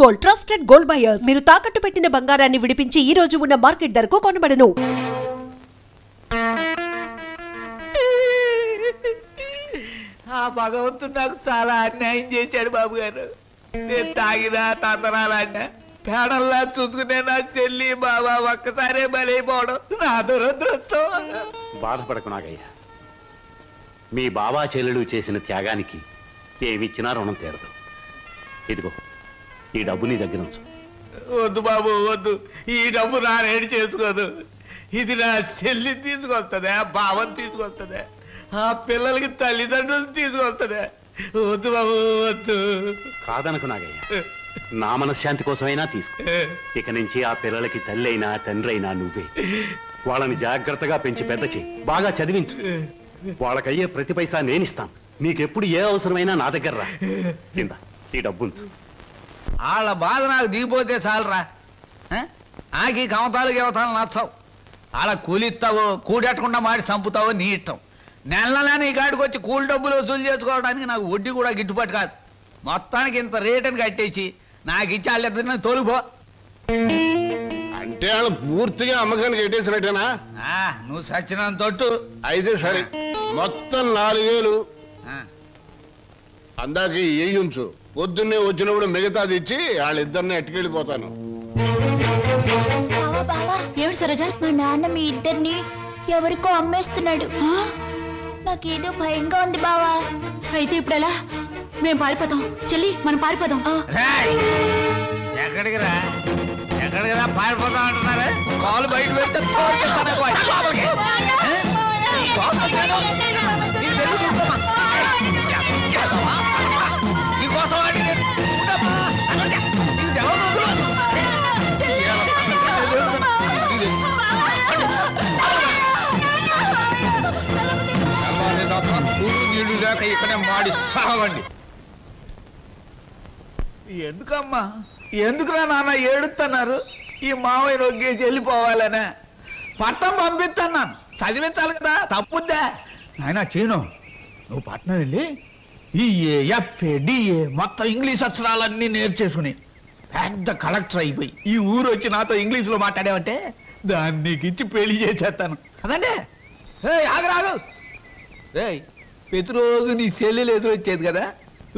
Gold trusted gold buyers. మీరు తాకట్టు పెట్టిన బంగారాన్ని విడిపించి ఈ రోజు ఉన్న మార్కెట్ ధరకు కొనబడను. ఆ భగవంతుడు నాకు చాలా అన్యాయం చేశాడు బాబు గారు. నేను తాగినా తందనాలన్నా పేడల్లా చూసుకునే నా చెల్లి బాబా ఒక్కసారే బలైపోవడం నా దురదృష్టం. బాధపడకు నాగయ్యా, మీ బాబా చెల్లెలు చేసిన త్యాగానికి ఏమిచ్చినా రుణం తీరదు. ఇదిగో ఈ డబ్బు నీ దగ్గర ఉంచు. వద్దు బాబు వద్దు, ఈ డబ్బు నా రేడి చేసుకోదు. ఇది నా చెల్లి తీసుకొస్తుందా, బావని తీసుకొస్తుందా, ఆ పిల్లలకి తల్లిదండ్రులు తీసుకొస్తుందా? వద్దు బాబు వద్దు. కాదనకు నాగయ్య, నా మనశ్శాంతి కోసమైనా తీసుకో. ఇక నుంచి ఆ పిల్లలకి తల్లి అయినా తండ్రి అయినా నువ్వే. వాళ్ళని జాగ్రత్తగా పెంచి పెద్ద చేయి, బాగా చదివించు. వాళ్ళకయ్యే ప్రతి పైసా నేనిస్తాను. నీకెప్పుడు ఏ అవసరమైనా నా దగ్గర రా. కింద ఈ డబ్బుంచు. వాళ్ళ బాధ నాకు దిగిపోతే చాలరా. నాకు ఈ కమతాలు గవతాలు నచ్చావు. వాళ్ళ కూలిస్తావో కూడెట్టకుండా మాడి చంపుతావో నీ ఇష్టం. నెల నీ కాడికి వచ్చి కూలి డబ్బులు వసూలు చేసుకోవడానికి నాకు వడ్డీ కూడా గిట్టుబాటు కాదు. మొత్తానికి ఇంత రేటుని కట్టేసి నాకు ఇచ్చి వాళ్ళిద్దరిని తోలుపో. అంటే వాళ్ళు పూర్తిగా అమ్మకానికి ఎట్టేసినట్టేనా? నువ్వు సచ్చినంత తొట్టు. అయితే సరే, మొత్తం 4000 అందాక ఉంచు. పొద్దున్నే వచ్చినప్పుడు మిగతాది ఇచ్చి వాళ్ళిద్దరిని ఎట్టుకెళ్ళిపోతాను. ఏమిటి సరోజ? మా నాన్న మీ ఇద్దరిని ఎవరికో అమ్మేస్తున్నాడు. నాకేదో భయంగా ఉంది బావా. అయితే ఇప్పుడు ఎలా? మేము పారిపోతాం చెల్లి, మనం పారిపోదాం. ఎక్కడికి రా పారిపోతాం అంటున్నారా? కాలు బయట పెడితే నీకోసం నీళ్ళు లేక ఇక్కడే మాడి సావండి. ఎందుకమ్మా, ఎందుకురా నాన్న ఏడుస్తున్నారు? ఈ మావయ్య నొగ్గేసి వెళ్ళిపోవాలనే పట్నం పంపిస్తున్నాను. చదివించాలి కదా, తప్పుద్దా నాయన? చీను, నువ్వు పట్నం వెళ్ళి ఈ ఎఫ్ఏ డిఏ మొత్తం ఇంగ్లీష్ అక్షరాలన్నీ నేర్చేసుకుని పెద్ద కలెక్టర్ అయిపోయి ఈ ఊరు వచ్చి నాతో ఇంగ్లీష్లో మాట్లాడావంటే దాన్ని నీకు ఇచ్చి పెళ్లి చేసేస్తాను. అదండి ఆగరాగు. ప్రతిరోజు నీ చెల్లెలు ఎదురు వచ్చేది కదా,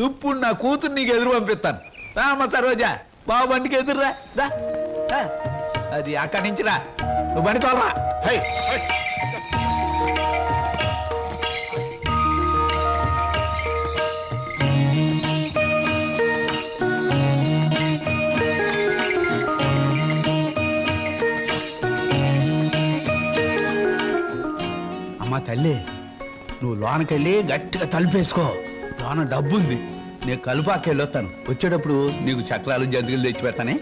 ఇప్పుడు నా కూతురు నీకు ఎదురు పంపిస్తాను. రామ్మ సరోజా, బాబు బండికి ఎదురురా. అది అక్కడి నుంచి రా, నువ్వు బండి తోలరా. అమ్మా తల్లి, నువ్వు లోనకెళ్ళి గట్టిగా తలుపేసుకో. లోన డబ్బుంది, నేను కలుపాకెళ్ళి వస్తాను. వచ్చేటప్పుడు నీకు చక్రాలు జంతికలు తెచ్చి పెడతానే.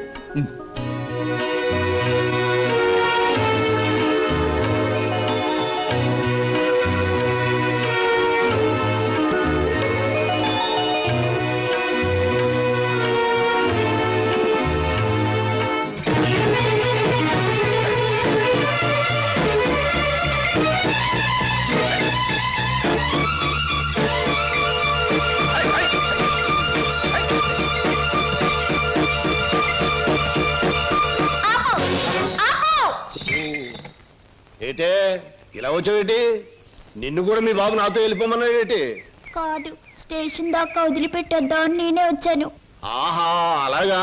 ఏటే ఇలా వచ్చావేటి? నిన్ను కూడా మీ బాబు నాతో వెళ్ళిపోమన్నాడేటి? కాదు, స్టేషన్ దాకా వదిలిపెట్టొద్దామని నేనే వచ్చాను. ఆహా అలాగా,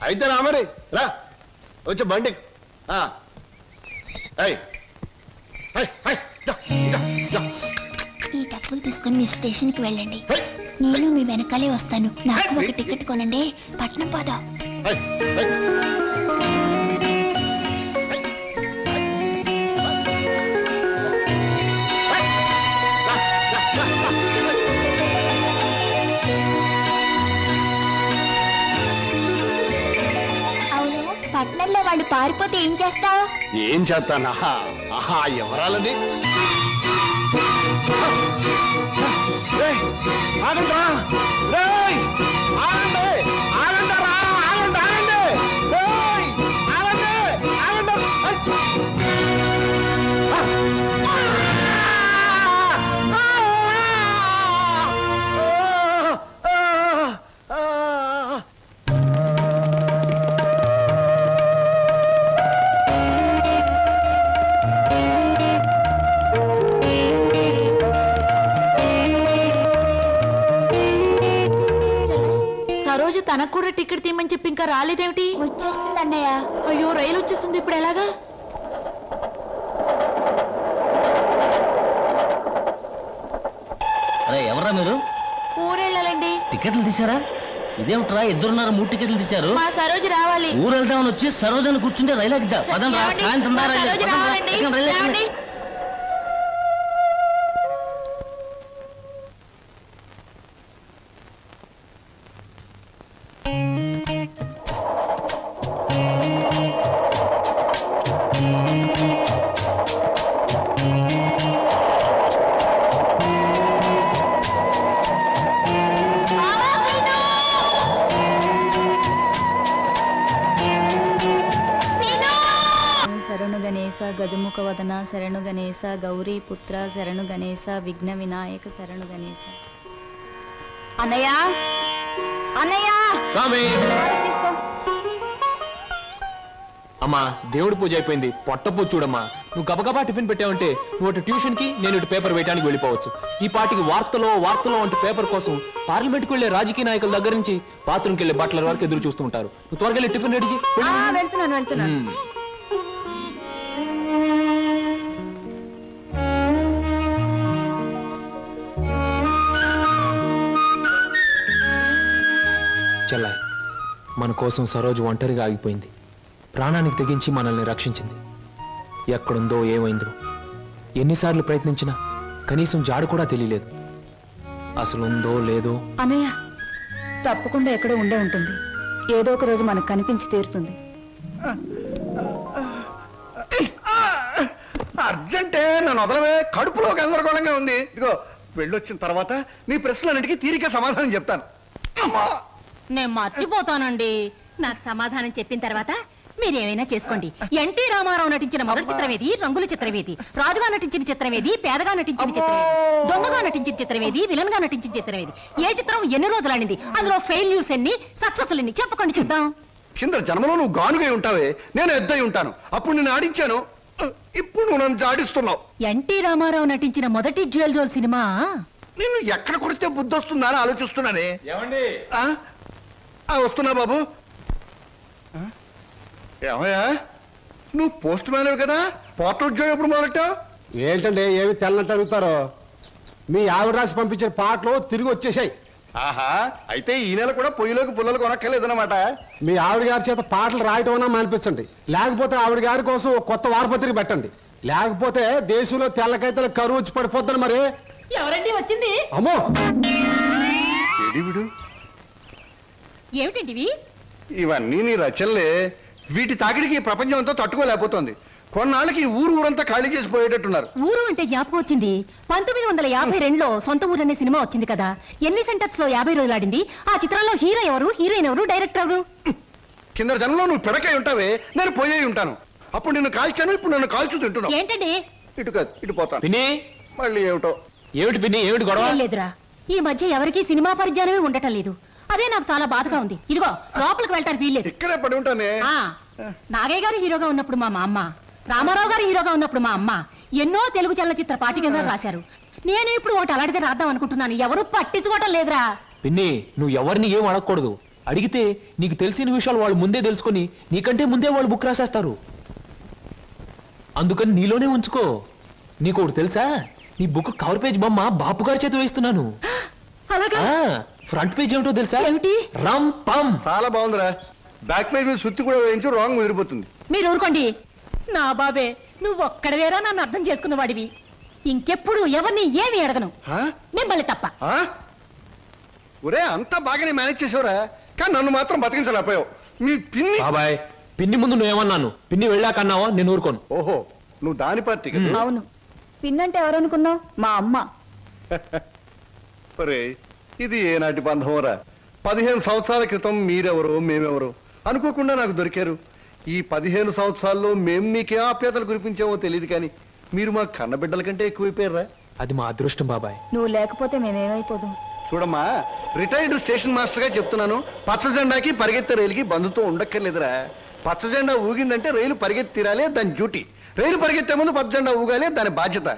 అయితే రా మరి, రా వచ్చి బండి. ఈ డబ్బులు తీసుకుని మీ స్టేషన్కి వెళ్ళండి, నేను మీ వెనకాలే వస్తాను. నాకు ఒక టికెట్ కొనండి, పట్నం పోదాం. పట్నంలో వాళ్ళు పారిపోతే ఏం చేస్తావు? ఏం చేస్తానా? ఆహా ఎవరాలది? మనకు కూడా టికెట్ తీయమని చెప్పి ఇంకా రాలేదేమిటి? వచ్చేస్తుంది అన్నయ్య. అయ్యో రైలు వచ్చేస్తుంది, ఇప్పుడు ఎలాగా? అరే ఎవరా మీరు? ఊరెళ్ళాలండి. టికెట్లు తీసారా? ఇదేమిట్రా ఇద్దరున్నారు 3 టికెట్లు తీశారు. మా సరోజు రావాలి. ఊరు వెళ్దామని వచ్చి సరోజని కూర్చుంటే రైలు ఎక్కిద్దా? పదం రా, సాయంత్రం రా, సరోజు రావాలండి. శరణు గణేశ గజముఖ వదన శరణు గణేశ గౌరీ పుత్ర శరణు గణేశ విఘ్న వినాయక శరణు గణేశ. అన్నయ్య అన్నయ్య తీసుకో. అమ్మా దేవుడి పూజ అయిపోయింది, పొట్ట పూజ చూడమ్మా. నువ్వు గబగబా టిఫిన్ పెట్టావంటే నువ్వు అటు ట్యూషన్ కి, నేను ఇటు పేపర్ వేయడానికి వెళ్ళిపోవచ్చు. ఈ పాటికి వార్తలో అంటే పేపర్ కోసం పార్లమెంట్కి వెళ్లే రాజకీయ నాయకుల దగ్గర నుంచి బాత్రూమ్కి వెళ్లే బట్టల వరకు ఎదురు చూస్తూ ఉంటారు. నువ్వు త్వరగా వెళ్ళి టిఫిన్ రెడీ చేయి. వెళ్తున్నాను. చెల్లాయ్, మన కోసం సరోజు ఒంటరిగా ఆగిపోయింది. ప్రాణానికి తెగించి మనల్ని రక్షించింది. ఎక్కడుందో ఏమైందో ఎన్నిసార్లు ప్రయత్నించినా కనీసం జాడు కూడా తెలియలేదు. అసలు ఉందో లేదో. అన్నయ్య తప్పకుండా ఎక్కడో ఉండే ఉంటుంది. ఏదో ఒక రోజు మనకు కనిపించి తీరుతుంది. అర్జెంటే నన్ను వదలవే, కడుపులో గందరగోళంగా ఉంది. ఇదిగో వెళ్ళొచ్చిన తర్వాత నీ ప్రశ్నలన్నిటికీ తీరిక సమాధానం చెప్తాను. అమ్మా నేను మర్చిపోతానండి. నాకు సమాధానం చెప్పిన తర్వాత మీరేమైనా చేసుకోండి. ఎన్టీ రామారావు నటించిన మొదటి చిత్రం ఏది? రంగుల చిత్రం ఏది? రాజుగా నటించిన చిత్రం ఏది? పేదగా నటించిన చిత్రం ఏది? దొంగగా నటించిన చిత్రం ఏది? విలన్ గా నటించిన చిత్రం ఏది? ఏ చిత్రం ఎన్ని రోజులు ఆడింది? అందులో ఫెయిల్యూర్స్ ఎన్ని, సక్సెస్ ఎన్ని? చెప్పకండి చూద్దాం. కింద జన్మలో నువ్వు గానుగై ఉంటావే, నేను ఎద్దై ఉంటాను. అప్పుడు నేను ఆడించాను, ఇప్పుడు నువ్వు నన్ను జాడిస్తున్నావు. ఎన్టీ రామారావు నటించిన మొదటి జ్యువెల్ జోల్ సినిమా నేను ఎక్కడ కొడితే బుద్ధి వస్తుందా అని ఆలోచిస్తున్నానే. ఏమండి? వస్తున్నా బాబు. ఏమయ్యా, నువ్వు పోస్ట్ మ్యాన్ కదా, పోర్ట్ ఉద్యోగం ఎప్పుడు మొదలెట్టావు? ఏంటంటే ఏమి తెల్లనట్టు అడుగుతారో. మీ ఆవిడ రాసి పంపించిన పాటలు తిరిగి వచ్చేసాయి. ఆహా, అయితే ఈ నెల కూడా పొయ్యిలోకి పుల్లలు కొనక్కర్లేదన్నమాట. మీ ఆవిడ గారి చేత పాటలు రాయటం అన్నా మానిపించండి. లేకపోతే ఆవిడ గారి కోసం ఒక కొత్త వారపత్రిక పెట్టండి. లేకపోతే దేశంలో తెల్లకైతే కరువు వచ్చి పడిపోద్దని. మరి ఎవరండి వచ్చింది? అమ్మో విడు, ఏమిటండి ఇవన్నీ నీ రచనలే. వీటి తాకిడికి ఈ ప్రపంచం అంతా తట్టుకోలేకపోతుంది. కొన్నాళ్ళకి ఊరంతా ఖాళీ చేసి పోయేటట్టున్నారు. ఊరు అంటే జ్ఞాపకం వచ్చింది. 1952లో సొంత ఊరు అనే సినిమా వచ్చింది కదా. ఎన్ని సెంటర్స్ లో 50 రోజులు ఆడింది? ఆ చిత్రంలో హీరో ఎవరు, హీరోయిన్ ఎవరు, డైరెక్టర్ ఎవరు? కింద జనంలో నువ్వు పిడకై ఉంటావే, నేను పోయే ఉంటాను. అప్పుడు నిన్ను కాల్చాను, ఇప్పుడు నన్ను కాల్చు తింటున్నావు. ఏంటండి? ఇటు కాదు, ఇటు పోతాను. పిన్ని, మళ్ళీ ఏమిటో. ఏమిటి పిన్ని, ఏమిటి గొడవ? లేదురా, ఈ మధ్య ఎవరికి సినిమా పరిజ్ఞానమే ఉండటం లేదు. అదే నాకు చాలా బాధగా ఉంది. ఇదిగో లోపలికి వెళ్ళటానికి వీల్లేదు. ఇక్కడే పడి ఉంటానే. నాగయ్య గారు హీరోగా ఉన్నప్పుడు మా అమ్మ, రామారావు గారు హీరోగా ఉన్నప్పుడు మా అమ్మ ఎన్నో తెలుగు చలనచిత్ర పాఠ్యాంశాలు రాశారు. నేను ఇప్పుడు ఒకటి అలాంటిదే రాద్దాం అనుకుంటున్నాను. ఎవరు పట్టించుకోవటం లేదురా. పిన్ని, నువ్వు ఎవరిని ఏం అడగకూడదు. అడిగితే నీకు తెలిసిన విషయాలు వాళ్ళు ముందే తెలుసుకొని నీకంటే ముందే వాళ్ళు బుక్ రాసేస్తారు. అందుకని నీలోనే ఉంచుకో. నీకు ఒకటి తెలుసా? నీ బుక్ కవర్ పేజ్ బొమ్మ బాపు గారి చేత వేస్తున్నాను. ఫ్రంట్ పేజ్ ఏమిటో తెలుసా? ఏమిటి? రమ్ పమ్. చాలా బాగుందిరా. బ్యాక్ పేజ్ మీద సుత్తి కూడా వేయించు, రాంగ్ ముదిరిపోతుంది. మీరు ఊరుకోండి. నా బాబే, నువ్వు ఒక్కడవేరా నన్ను అర్థం చేసుకున్న వాడివి. ఇంకెప్పుడు ఎవరిని ఏమి అడగను, మిమ్మల్ని తప్ప. ఒరే, అంతా బాగానే మేనేజ్ చేసేవరా, కానీ నన్ను మాత్రం బతికించలేకపోయావు. మీ పిన్ని. బాబాయ్, పిన్ని ముందు నువ్వేమన్నాను, పిన్ని వెళ్ళాకన్నావా? నేను ఊరుకోను. ఓహో, నువ్వు దాని పార్టీ. అవును, పిన్నంటే ఎవరనుకున్నావు? మా అమ్మ. ఒరే, ఇది ఏనాటి బంధంరా. 15 సంవత్సరాల క్రితం మీరెవరో మేమెవరో అనుకోకుండా నాకు దొరికారు. ఈ 15 సంవత్సరాల్లో మేము మీకే ఆప్యాతలు కురిపించామో తెలియదు, కానీ మీరు మా కన్నబిడ్డల కంటే ఎక్కువైపోయారా. అది మా అదృష్టం బాబాయ్. నువ్వు లేకపోతే మేమేమైపోదాం. చూడమ్మా, రిటైర్డ్ స్టేషన్ మాస్టర్ గా చెప్తున్నాను, పచ్చ జెండాకి పరిగెత్తే రైలుకి బంధుతో ఉండక్కర్లేదురా. పచ్చ జెండా ఊగిందంటే రైలు పరిగెత్తి తీరాలే దాని డ్యూటీ. రైలు పరిగెత్తే ముందు పచ్చ జెండా ఊగాలే దాని బాధ్యత.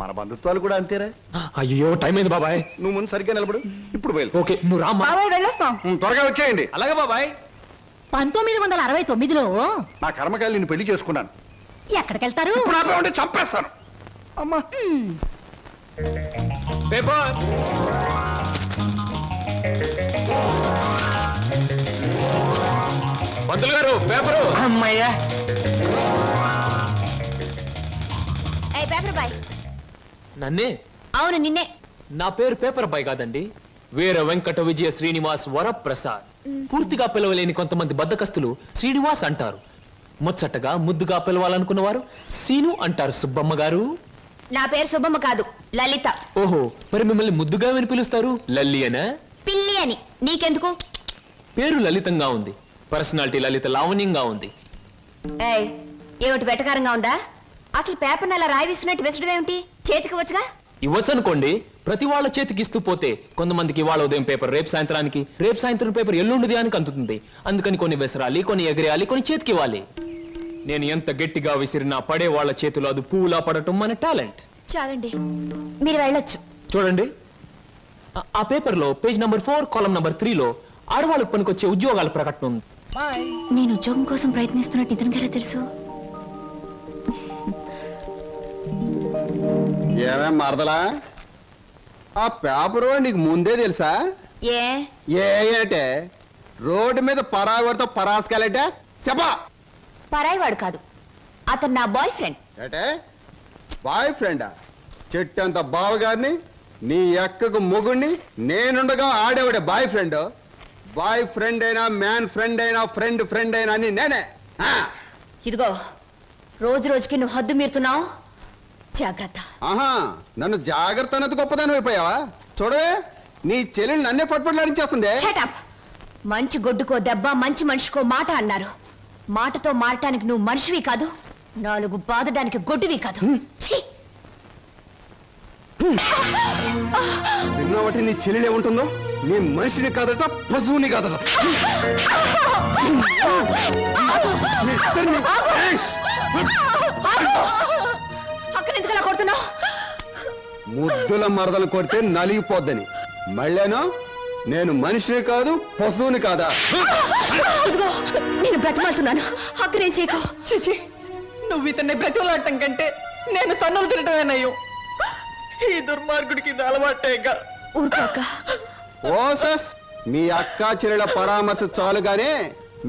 మన బంధుత్వాలు కూడా అంతేరా. అయ్యో టైం అయింది బాబాయ్. నువ్వు ముందు సరిగ్గా నిలబడు. ఇప్పుడు బయలు. ఓకే నువ్వు రామ్మా. వెళ్ళొస్తాం. త్వరగా వచ్చేయండి. అలాగే బాబాయ్. 1969లో నా కర్మకాయలు నిన్ను పెళ్లి చేసుకున్నాను. ఎక్కడికెళ్తారు? ఇప్పుడు ఆపే ఉంటే చంపేస్తాను. అమ్మా పేపర్. పంతులు గారు పేపరు. అమ్మయ్యా. Paper boy. నన్నే? అవును నిన్నే. నా పేరు పేపర్ బాయ్ కాదండి, వీర వెంకట విజయ శ్రీనివాస్ వరప్రసాద్. పూర్తిగా పిలవలేని కొంతమంది బద్దకస్తులు శ్రీనివాస్ అంటారు. ముచ్చటగా ముద్దుగా పిలవాలనుకున్న వారు సీను అంటారు. సుబ్బమ్మ గారు. నా పేరు సుబ్బమ్మ కాదు, లలిత. ఓహో, మరి మిమ్మల్ని ముద్దుగా విని పిలుస్తారు లల్లి అనా? పిల్లి అని. నీకెందుకు? పేరు లలితంగా ఉంది, పర్సనాలిటీ లలిత లావణ్యంగా ఉంది. ఏమిటి వెటకారంగా ఉందా? అసలు పేపర్ అలా రాయిస్తున్నట్టు విసడం ఏమిటి? చేతికి వచ్చుగా. ఇవ్వచ్చు అనుకోండి, ప్రతి వాళ్ళ చేతికి ఇస్తూ పోతే కొంతమందికి ఇవాళ ఉదయం పేపర్ రేపు సాయంత్రానికి, రేపు సాయంత్రం పేపర్ ఎల్లుండి అని అందుతుంది. అందుకని కొన్ని విసరాలి, కొన్ని ఎగరేయాలి, కొన్ని చేతికి ఇవ్వాలి. నేను ఎంత గట్టిగా విసిరినా పడే వాళ్ళ చేతిలో అది పువ్వులా పడటం మన టాలెంట్. చాలండి, మీరు వెళ్ళొచ్చు. చూడండి, ఆ పేపర్ లో పేజ్ నంబర్ 4 కాలం నంబర్ 3లో ఆడవాళ్ళకు పనికొచ్చే ఉద్యోగాల ప్రకటన ఉంది. నేను ఉద్యోగం కోసం ప్రయత్నిస్తున్నట్టు ఇతనికి ఎలా తెలుసు? ఏమేం మరదలా, ఆ పేపరు నీకు ముందే తెలుసా? ఏంటే రోడ్డు మీద పరాయివాడితో పరాసుకెళ్ళటే చెప్పా. పరాయివాడు కాదు, అతను నా బాయ్ ఫ్రెండ్. ఏటే బాయ్ ఫ్రెండా? చెట్టంత బావగారిని, నీ ఎక్కకు మొగుణ్ణి, నేనుండగా ఆడేవాడే బాయ్ ఫ్రెండ్. బాయ్ ఫ్రెండ్ అయినా, మ్యాన్ ఫ్రెండ్ అయినా, ఫ్రెండ్ అయినా అని నేనే. ఇదిగో, రోజు రోజుకి నువ్వు హద్దు మీరుతున్నావు, జాగ్రత్త. ఆహా, నన్ను జాగ్రత్త అన్నది గొప్పదాని అయిపోయావా? చూడవే, నీ చెల్లెలు నన్నే పట్టుపట్లాడించేస్తుంది. మంచి గొడ్డుకో దెబ్బ, మంచి మనిషికో మాట అన్నారు. మాటతో మారటానికి నువ్వు మనిషివి కాదు, 4 బాధడానికి గొడ్డువి కాదు. విన్నావటి నీ చెల్లెలు ఏముంటుందో? నీ మనిషిని కాదట, పశువుని కాదట. అక్కడెందుకు అలా కొడుతున్నావు? ముద్దుల మరదలు కొడితే నలిగిపోద్దని. మళ్ళేనో నేను మనిషిని కాదు, పశువుని కాదా? నేను బ్రతిమాలుతున్నాను, అక్కడేం చేయకు. చిచి, నువ్వు ఇతన్ని బ్రతిమలాడటం కంటే నేను తన్నులు తినటమేనయ్యో. ఈ దుర్మార్గుడికి ఇది అలవాటేగా. ఊరుకోక. ఓసస్, మీ అక్కా చెల్లెల పరామర్శ చాలుగానే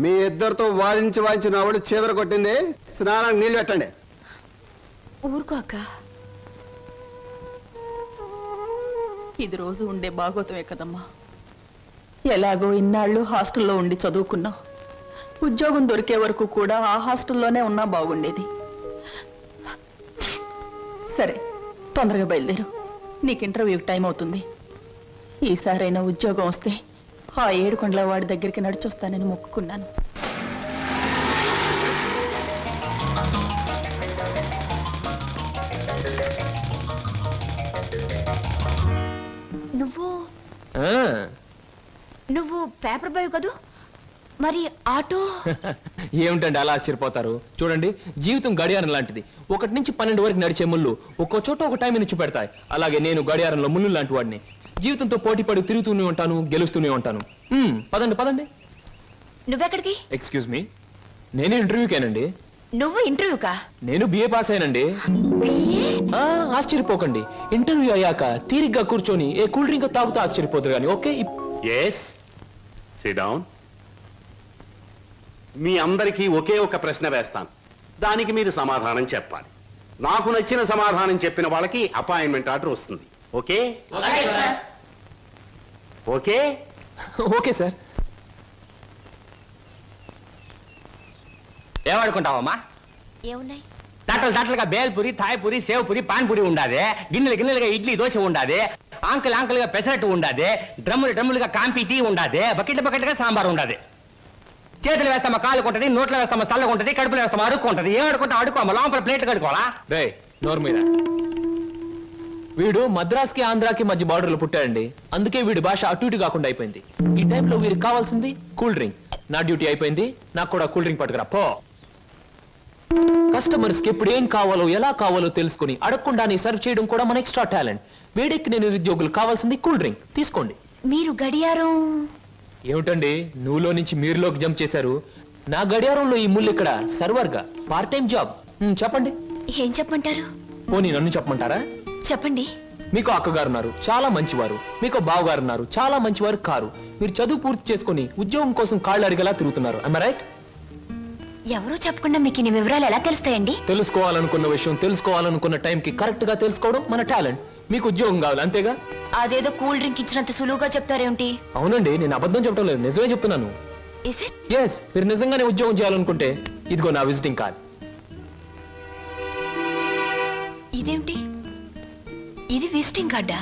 మీ ఇద్దరితో వాదించి నా వాళ్ళు చీదర కొట్టింది. స్నానానికి నీళ్ళు పెట్టండి. ఊరుకోక. ఇది రోజు ఉండే బాగోతమే కదమ్మా. ఎలాగో ఇన్నాళ్ళు హాస్టల్లో ఉండి చదువుకున్నావు. ఉద్యోగం దొరికే వరకు కూడా ఆ హాస్టల్లోనే ఉన్నా బాగుండేది. సరే, తొందరగా బయలుదేరు, నీకు ఇంటర్వ్యూకి టైం అవుతుంది. ఈసారైనా ఉద్యోగం వస్తే ఆ 7 కొండల వాడి దగ్గరికి నడిచొస్తానని మొక్కుకున్నాను. నువ్వు పేపర్ బాయ్ కదూ, మరి ఆటో? ఏమిటండి అలా ఆశ్చర్యపోతారు? చూడండి, జీవితం గడియారం లాంటిది. 1 నుంచి 12 వరకు నడిచే ముళ్ళు ఒక్కో చోట ఒక టైం నుంచి పెడతాయి. అలాగే నేను గడియారంలో ముళ్ళు లాంటి వాడిని. జీవితంతో పోటీ పడి తిరుగుతూనే ఉంటాను, గెలుస్తూనే ఉంటాను. పదండి పదండి. నువ్వెక్కడికి? ఎక్స్క్యూజ్ మీ, నేను ఇంటర్వ్యూకేనండి. నువ్వు ఇంటర్వ్యూకా? నేను బిఏ పాస్ అయినండి. ఆశ్చర్యపోకండి, ఇంటర్వ్యూ అయ్యాక తీరిగ్గా కూర్చొని ఏ కూల్ డ్రింక్ తాగుతూ ఆశ్చర్యపోతారు కానీ. Okay, yes, sit down. మీ అందరికీ ఒకే ఒక ప్రశ్న వేస్తాను, దానికి మీరు సమాధానం చెప్పాలి. నాకు నచ్చిన సమాధానం చెప్పిన వాళ్ళకి అపాయింట్మెంట్ ఆర్డర్ వస్తుంది. ఓకే? Okay okay sir. ఏమనుకుంటావమ్మా? ఏమున్నాయి? తట్టలుగా బేల్పూరి, థాయ్పూరి, సేవ్పూరి, పాన్పూరి ఉండాది. గిన్నెలుగా ఇడ్లీ దోశ ఉండాది. ఆంకలుగా పెసరట్టు ఉండాది. డ్రమ్ములుగా కాంపి టీ ఉండాది. బకెట్లుగా సాంబార్ ఉండాది. చేతులు వేస్తామా కాలు కొంటది, నోట్లో వేస్తామా చల్లగా ఉంటది, కడుపులో వేస్తామా అడుక్కుంటది. ఏమడుకుంటా అడుకోమా, లోపల ప్లేట్ కడుకోవాలా? రే నోరు మీద. వీడు మద్రాస్కి ఆంధ్రాకి మధ్య బార్డర్లో పుట్టాడండి. అందుకే వీడి భాష అటు ఇటు కాకుండా అయిపోయింది. ఈ టైంలో వీరికి కావాల్సింది కూల్ డ్రింక్. నా డ్యూటీ అయిపోయింది, నాకు కూడా కూల్ డ్రింక్ పట్టుకురా పో. కస్టమర్స్ కి ఎప్పుడు ఏం కావాలో ఎలా కావాలో తెలుసుకుని అడగకుండానే సర్వ్ చేయడం కూడా మన ఎక్స్ట్రా టాలెంట్. వేడెక్కిన నిరుద్యోగులు కావాల్సింది కూల్ డ్రింక్ తీసుకోండి. మీరు గడియారం ఏమిటండి నువ్వులో నుంచి మీరులోకి జంప్ చేశారు? నా గడియారంలో ఈ ముళ్ళు ఇక్కడ సర్వర్ గా పార్ట్ టైం జాబ్. చెప్పండి. ఏం చెప్పమంటారు? పోనీ నన్ను చెప్పమంటారా? చెప్పండి. మీకు అక్కగారు ఉన్నారు, చాలా మంచివారు. మీకు బావగారు ఉన్నారు, చాలా మంచివారు కారు. మీరు చదువు పూర్తి చేసుకుని ఉద్యోగం కోసం కాళ్ళు అడిగేలా తిరుగుతున్నారు. am I right? ఎవరో చెప్పకుండా మీకు ఇన్ని వివరాలు ఎలా తెలుస్తాయండి? తెలుసుకోవాలనుకున్న విషయం తెలుసుకోవాలనుకున్న టైంకి కరెక్ట్ గా తెలుసుకోవడం మన టాలెంట్. మీకు ఉద్యోగం కావాలి అంతేగా? అదేదో కూల్ డ్రింక్ ఇచ్చినంత సులువుగా చెప్తారేమిటి? అవునండి, నేను అబద్ధం చెప్పడం లేదు, నిజమే చెప్తున్నాను. ఎస్, మీరు నిజంగానే ఉద్యోగం చేయాలనుకుంటే ఇదిగో నా విజిటింగ్ కార్డ్. ఇదేమిటి? ఇది విజిటింగ్ కార్డా?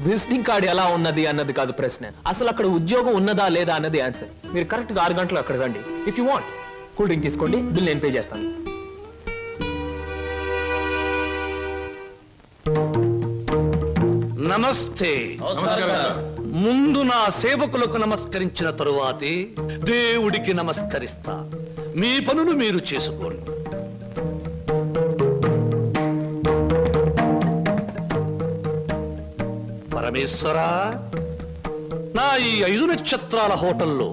విజిటింగ్ కార్డ్ ఎలా ఉన్నది అన్నది కాదు ప్రశ్న, అసలు అక్కడ ఉద్యోగం ఉన్నదా లేదా అన్నది ఆన్సర్. మీరు కరెక్ట్ గా 6 గంటలు అక్కడ రండి. If you want cool drink తీసుకోండి, బిల్ నేను పే చేస్తాను. నమస్తే. ముందు నా సేవకులకు నమస్కరించిన తరువాతే దేవుడికి నమస్కరిస్తా. మీ పనులు మీరు చేసుకోండి. పరమేశ్వరా, నా ఈ 5 నక్షత్రాల హోటల్లో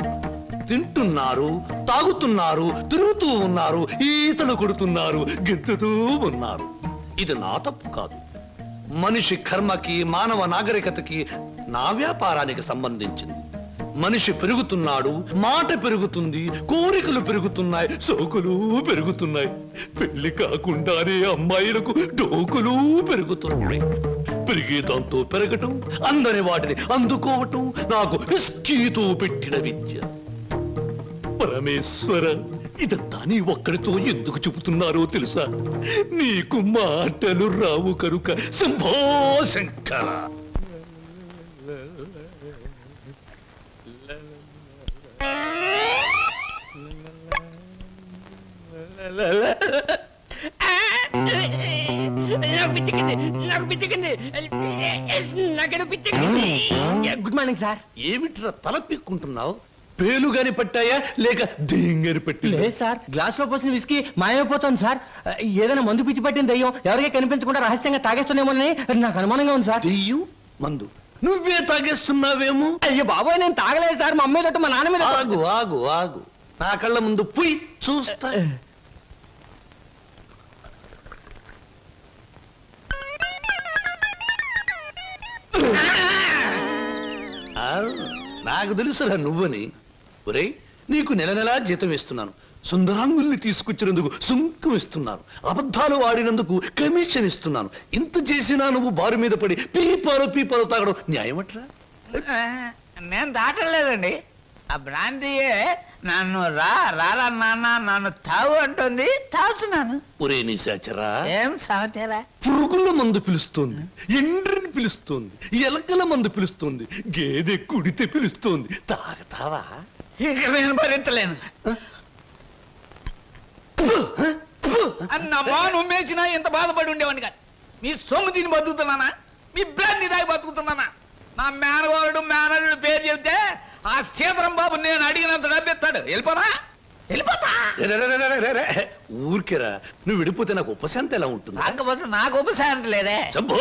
తింటున్నారు, తాగుతున్నారు, తిరుగుతూ ఉన్నారు, ఈతలు కొడుతున్నారు, గెంతుతూ ఉన్నారు. ఇది నా తప్పు కాదు. మనిషి కర్మకి, మానవ నాగరికతకి, నా వ్యాపారానికి సంబంధించింది. మనిషి పెరుగుతున్నాడు, మాట పెరుగుతుంది, కోరికలు పెరుగుతున్నాయి, సోకులు పెరుగుతున్నాయి. పెళ్లి కాకుండానే అమ్మాయిలకు డోకులు పెరుగుతున్నాయి. పెరిగే దాంతో పెరగటం, అందని వాటిని అందుకోవటం నాకు విస్కీతో పెట్టిన విద్య. పరమేశ్వర, ఇదంతా నీ ఒక్కడితో ఎందుకు చెబుతున్నారో తెలుసా? నీకు మాటలు రావు కనుక. Shambho Shankara. Good morning sir. ఏమిట్రా తల పిక్కుంటున్నావు? పేలు గాని పట్టాయా లేక దేంగని పట్టి? లేదు సార్, గ్లాస్ లో పోసిన విస్కీ మాయమైపోతుంది సార్. ఏదైనా మందు పిచ్చి పట్టిన దయ్యం ఎవరికీ కనిపించకుండా రహస్యంగా తాగేస్తున్నామోనని నాకు అనుమానంగా ఉంది సార్. దెయ్యం మందు నువ్వే తాగేస్తున్నావేమో? అయ్యో బాబోయ్, నేను తాగలేదు సార్. మా అమ్మాయి మా నాన్న మీద. ఆగు ఆగు ఆగు, నా కళ్ళ ముందు పోయి చూస్తా. నాకు తెలుసురా నువ్వని. ఒరే, నీకు నెల నెలా జీతం ఇస్తున్నాను, సుందరాంగుల్ని తీసుకొచ్చినందుకు సుంకం ఇస్తున్నాను, అబద్ధాలు ఆడినందుకు కమిషన్ ఇస్తున్నాను. ఇంత చేసినా నువ్వు బారు మీద పడి పీపాలు తాగడం న్యాయమట్రా? నేను దాటలేదండి. ఆ బ్రాంతియే నన్ను రారా నాన్న నన్ను తాగు అంటుంది, తాగుతున్నాను. ఒరే నిశాచరా, ఏం సాగుతారా? పురుగుల మందు పిలుస్తోంది, ఎండ్రిని పిలుస్తోంది, ఎలకల మందు పిలుస్తోంది, గేదె కుడితే పిలుస్తోంది. తాగతావా? ఇక నేను భరించలేను. అన్నమ్మా, నువ్వేసినా ఎంత బాధపడి ఉండేవాడిని కాదు. మీ సొమ్ము తిని బతుకుతున్నానా? మీ బ్రాంతి దాగి బతుకుతున్నానా? నా మేనగోరుడు మేనల్లుడు పేరు చెబితే ఆ సీతరం బాబు నేను అడిగినంత డబ్బిస్తాడు. వెళ్ళిపోతా. ఊరికేరా, నువ్వు విడిపోతే నాకు ఉపశాంతి ఎలా ఉంటుంది? కాకపోతే నాకు ఉపశాంతి లేదే. శంభో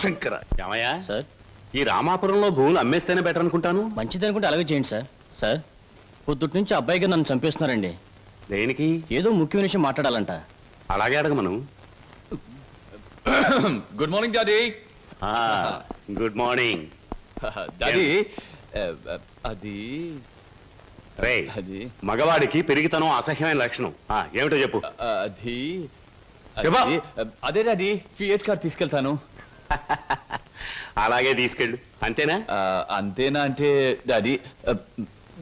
శంకర. ఏమయ్యా సార్, ఈ రామాపురంలో భూములు అమ్మేస్తేనే బెటర్ అనుకుంటాను. మంచిది అనుకుంటే అలాగే చేయండి సార్. సార్, పొద్దుటి నుంచి అబ్బాయిగా నన్ను చంపేస్తున్నారండి. దేనికి? ఏదో ముఖ్యమైన విషయం మాట్లాడాలంట. అలాగే అడగమను. Good morning daddy. Good morning daddy. అది రే, మగవాడికి పెరిగితనం అసహ్యమైన లక్షణం. ఏమిటో చెప్పు. అది అదే డాడీ, ఫియట్ కార్ తీసుకెళ్తాను. అలాగే తీసుకెళ్ళు. అంతేనా? అంతేనా అంటే డాడీ,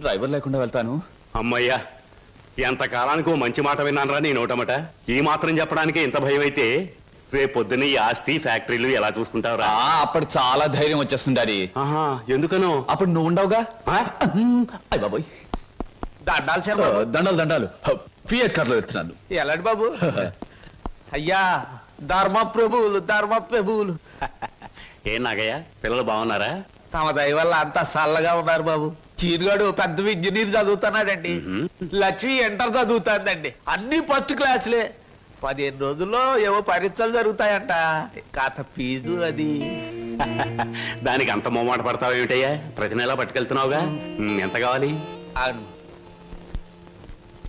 డ్రైవర్ లేకుండా వెళ్తాను. అమ్మయ్యా, ఎంత కాలానికి మంచి మాట విన్నాను రా నీ నోటమట. ఈ మాత్రం చెప్పడానికి ఇంత భయం అయితే రేపు పొద్దున్న ఈ ఆస్తి ఫ్యాక్టరీలు ఎలా చూసుకుంటావురా? అప్పుడు చాలా ధైర్యం వచ్చేస్తుంది డాడీ. ఎందుకనో? అప్పుడు నువ్వు ఉండవుగా. అయ్య బాబోయ్, దండాలు దండాలు. ఫియట్ కార్లో వెళ్తున్నాను. ఎలాంటి బాబు? అయ్యా, ధర్మ ప్రభువులు. ఏం నాగయ్య, పిల్లలు బాగున్నారా? తమ దయ వల్ల అంతా చల్లగా ఉన్నారు బాబు. చీరుగాడు పెద్ద ఇంజనీర్ చదువుతున్నాడండి. లక్ష్మి ఇంటర్ చదువుతాడండి. అన్ని ఫస్ట్ క్లాసులే. 15 రోజుల్లో ఏవో పరీక్షలు జరుగుతాయంట, కాత ఫీజు అది. దానికి అంత మొమ్మాట పడతావు ఏమిటయ్యా? ప్రతి నెలా పట్టుకెళ్తున్నావుగా. ఎంత కావాలి?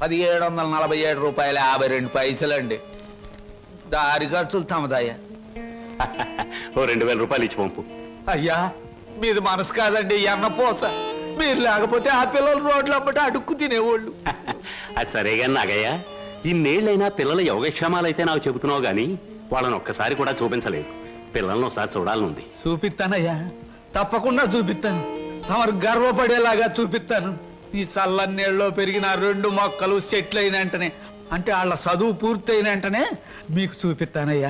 1747 రూపాయల 52 పైసలండి. దారి ఖర్చులు తమదయ్యా. ఓ 2000 రూపాయలు ఇచ్చి పంపు. అయ్యా మీది మనసు కాదండి, ఎన్నపోస. మీరు లేకపోతే ఆ పిల్లలు రోడ్లు అప్పటి అడుక్కు తినేవాళ్ళు. అది సరేగా నాగయ్య, ఇన్నేళ్ళైనా పిల్లల యోగక్షేమాలైతే నాకు చెబుతున్నావు గాని వాళ్ళని ఒక్కసారి కూడా చూపించలేదు. పిల్లల్ని ఒకసారి చూడాలనుంది. చూపిస్తానయ్యా, తప్పకుండా చూపిస్తాను. తమరు గర్వపడేలాగా చూపిస్తాను. ఈ చల్లన్నీళ్ళలో పెరిగిన 2 మొక్కలు సెటిల్ అయిన వెంటనే, అంటే వాళ్ళ చదువు పూర్తయిన వెంటనే మీకు చూపిస్తానయ్యా.